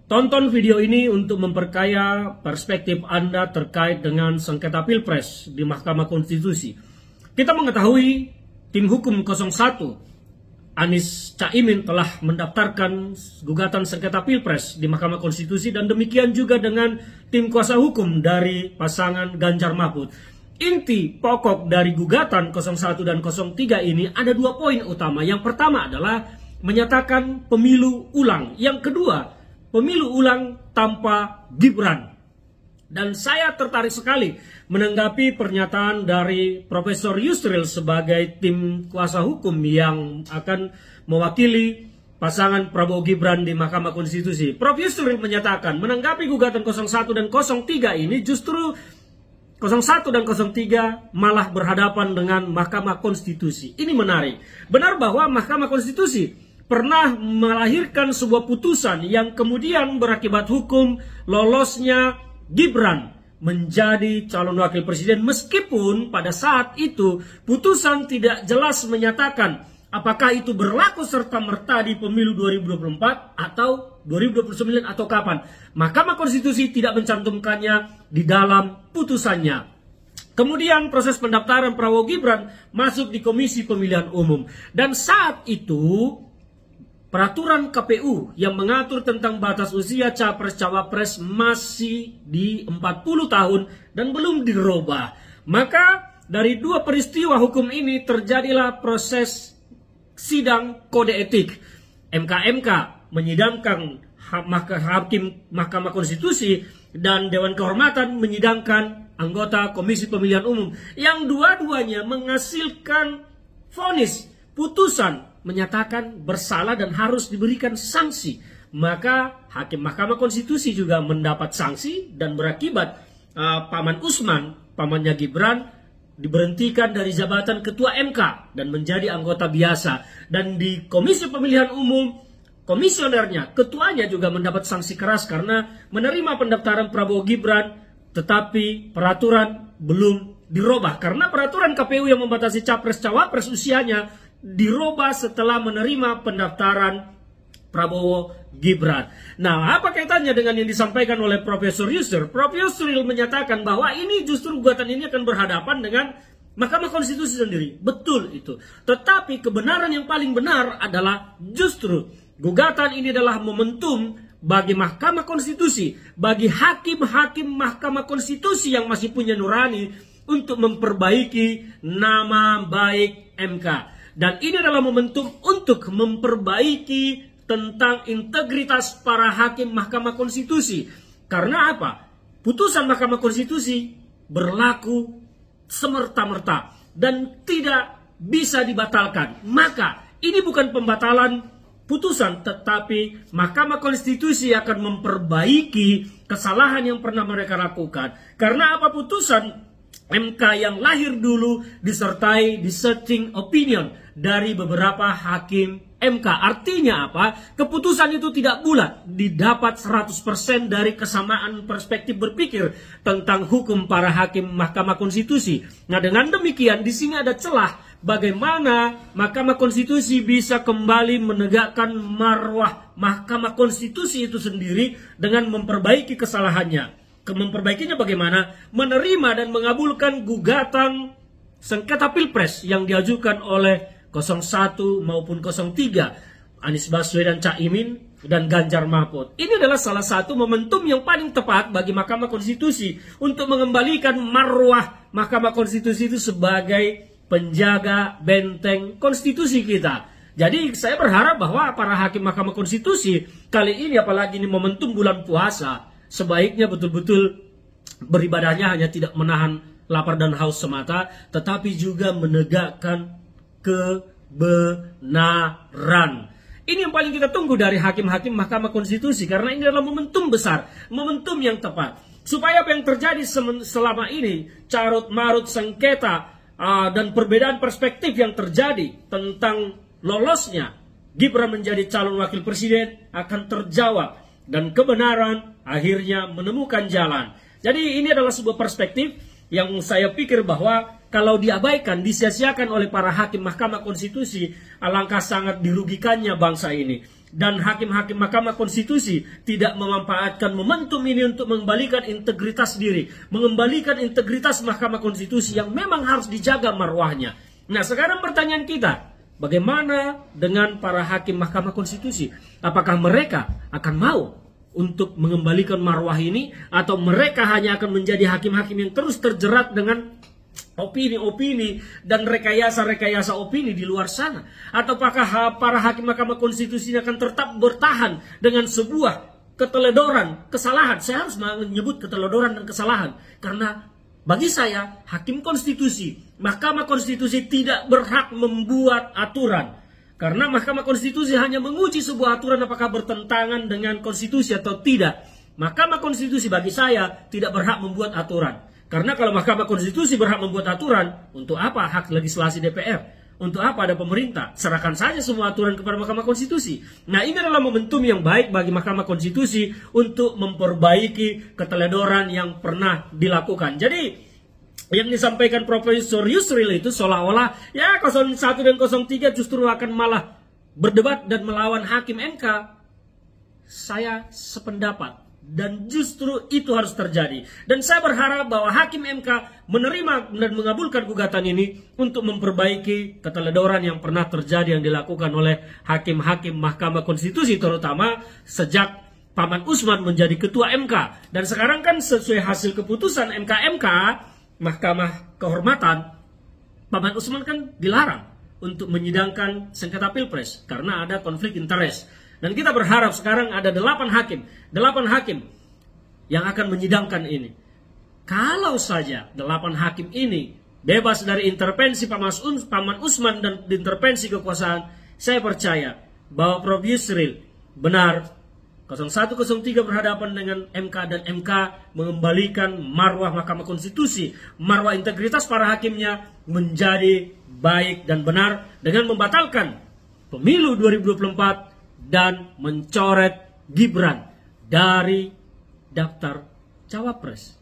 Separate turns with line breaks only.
Tonton video ini untuk memperkaya perspektif Anda terkait dengan sengketa Pilpres di Mahkamah Konstitusi. Kita mengetahui tim hukum 01 Anies Caimin telah mendaftarkan gugatan sengketa Pilpres di Mahkamah Konstitusi, dan demikian juga dengan tim kuasa hukum dari pasangan Ganjar Mahfud. Inti pokok dari gugatan 01 dan 03 ini ada dua poin utama. Yang pertama adalah menyatakan pemilu ulang. Yang kedua, pemilu ulang tanpa Gibran. Dan saya tertarik sekali menanggapi pernyataan dari Profesor Yusril sebagai tim kuasa hukum yang akan mewakili pasangan Prabowo Gibran di Mahkamah Konstitusi. Prof Yusril menyatakan menanggapi gugatan 01 dan 03 ini justru 01 dan 03 malah berhadapan dengan Mahkamah Konstitusi. Ini menarik. Benar bahwa Mahkamah Konstitusi pernah melahirkan sebuah putusan yang kemudian berakibat hukum lolosnya Gibran menjadi calon wakil presiden, meskipun pada saat itu putusan tidak jelas menyatakan apakah itu berlaku serta-merta di pemilu 2024 atau 2029 atau kapan. Mahkamah Konstitusi tidak mencantumkannya di dalam putusannya. Kemudian proses pendaftaran Prabowo Gibran masuk di Komisi Pemilihan Umum, dan saat itu peraturan KPU yang mengatur tentang batas usia capres-cawapres masih di 40 tahun dan belum dirubah. Maka dari dua peristiwa hukum ini terjadilah proses sidang kode etik. MK menyidangkan hakim Mahkamah Konstitusi dan Dewan Kehormatan menyidangkan anggota Komisi Pemilihan Umum, yang dua-duanya menghasilkan vonis, putusan menyatakan bersalah dan harus diberikan sanksi. Maka hakim Mahkamah Konstitusi juga mendapat sanksi, dan berakibat Paman Usman, pamannya Gibran, diberhentikan dari jabatan ketua MK dan menjadi anggota biasa. Dan di Komisi Pemilihan Umum, komisionernya, ketuanya juga mendapat sanksi keras karena menerima pendaftaran Prabowo Gibran, tetapi peraturan belum dirubah. Karena peraturan KPU yang membatasi capres-cawapres usianya dirubah setelah menerima pendaftaran Prabowo Gibran. Nah, apa kaitannya dengan yang disampaikan oleh Profesor Yusril? Prof Yusril menyatakan bahwa ini justru gugatan ini akan berhadapan dengan Mahkamah Konstitusi sendiri. Betul itu. Tetapi kebenaran yang paling benar adalah justru gugatan ini adalah momentum bagi Mahkamah Konstitusi, bagi hakim-hakim Mahkamah Konstitusi yang masih punya nurani untuk memperbaiki nama baik MK. Dan ini adalah momentum untuk memperbaiki tentang integritas para hakim Mahkamah Konstitusi. Karena apa? Putusan Mahkamah Konstitusi berlaku semerta-merta dan tidak bisa dibatalkan. Maka ini bukan pembatalan putusan, tetapi Mahkamah Konstitusi akan memperbaiki kesalahan yang pernah mereka lakukan. Karena apa? Putusan MK yang lahir dulu disertai dissenting opinion dari beberapa hakim MK. Artinya apa? Keputusan itu tidak bulat, didapat 100% dari kesamaan perspektif berpikir tentang hukum para hakim Mahkamah Konstitusi. Nah, dengan demikian di sini ada celah bagaimana Mahkamah Konstitusi bisa kembali menegakkan marwah Mahkamah Konstitusi itu sendiri dengan memperbaiki kesalahannya. Memperbaikinya bagaimana? Menerima dan mengabulkan gugatan sengketa Pilpres yang diajukan oleh 01 maupun 03 Anies Baswedan, Caimin, dan Ganjar Mahfud. Ini adalah salah satu momentum yang paling tepat bagi Mahkamah Konstitusi untuk mengembalikan marwah Mahkamah Konstitusi itu sebagai penjaga benteng konstitusi kita. Jadi saya berharap bahwa para hakim Mahkamah Konstitusi kali ini, apalagi ini momentum bulan puasa, sebaiknya betul-betul beribadahnya hanya tidak menahan lapar dan haus semata, tetapi juga menegakkan kebenaran. Ini yang paling kita tunggu dari hakim-hakim Mahkamah Konstitusi, karena ini adalah momentum besar, momentum yang tepat. Supaya apa yang terjadi selama ini, carut-marut sengketa dan perbedaan perspektif yang terjadi tentang lolosnya Gibran menjadi calon wakil presiden akan terjawab, dan kebenaran akhirnya menemukan jalan. Jadi ini adalah sebuah perspektif yang saya pikir bahwa kalau diabaikan, disia-siakan oleh para hakim Mahkamah Konstitusi, alangkah sangat dirugikannya bangsa ini. dan hakim-hakim Mahkamah Konstitusi tidak memanfaatkan momentum ini untuk mengembalikan integritas diri, mengembalikan integritas Mahkamah Konstitusi yang memang harus dijaga marwahnya. Nah, sekarang pertanyaan kita, bagaimana dengan para hakim Mahkamah Konstitusi? Apakah mereka akan mau untuk mengembalikan marwah ini, atau mereka hanya akan menjadi hakim-hakim yang terus terjerat dengan opini-opini dan rekayasa-rekayasa opini di luar sana? Ataukah para hakim Mahkamah Konstitusi akan tetap bertahan dengan sebuah keteledoran, kesalahan? Saya harus menyebut keteledoran dan kesalahan, karena bagi saya, hakim konstitusi, Mahkamah Konstitusi tidak berhak membuat aturan. Karena Mahkamah Konstitusi hanya menguji sebuah aturan apakah bertentangan dengan konstitusi atau tidak. Mahkamah Konstitusi bagi saya tidak berhak membuat aturan. Karena kalau Mahkamah Konstitusi berhak membuat aturan, untuk apa hak legislasi DPR? Untuk apa ada pemerintah? Serahkan saja semua aturan kepada Mahkamah Konstitusi. Nah, ini adalah momentum yang baik bagi Mahkamah Konstitusi untuk memperbaiki keteledoran yang pernah dilakukan. Jadi, yang disampaikan Profesor Yusril itu seolah-olah ya 01 dan 03 justru akan malah berdebat dan melawan hakim MK. Saya sependapat, dan justru itu harus terjadi. Dan saya berharap bahwa hakim MK menerima dan mengabulkan gugatan ini untuk memperbaiki keteledoran yang pernah terjadi yang dilakukan oleh hakim-hakim Mahkamah Konstitusi, terutama sejak Paman Usman menjadi ketua MK. Dan sekarang kan sesuai hasil keputusan MK Mahkamah Kehormatan, Paman Usman kan dilarang untuk menyidangkan sengketa Pilpres karena ada konflik interest. Dan kita berharap sekarang ada 8 hakim yang akan menyidangkan ini. Kalau saja 8 hakim ini bebas dari intervensi Paman Usman dan intervensi kekuasaan, saya percaya bahwa Prof. Yusril benar, 0103 berhadapan dengan MK, dan MK mengembalikan marwah Mahkamah Konstitusi, marwah integritas para hakimnya menjadi baik dan benar dengan membatalkan pemilu 2024 dan mencoret Gibran dari daftar cawapres.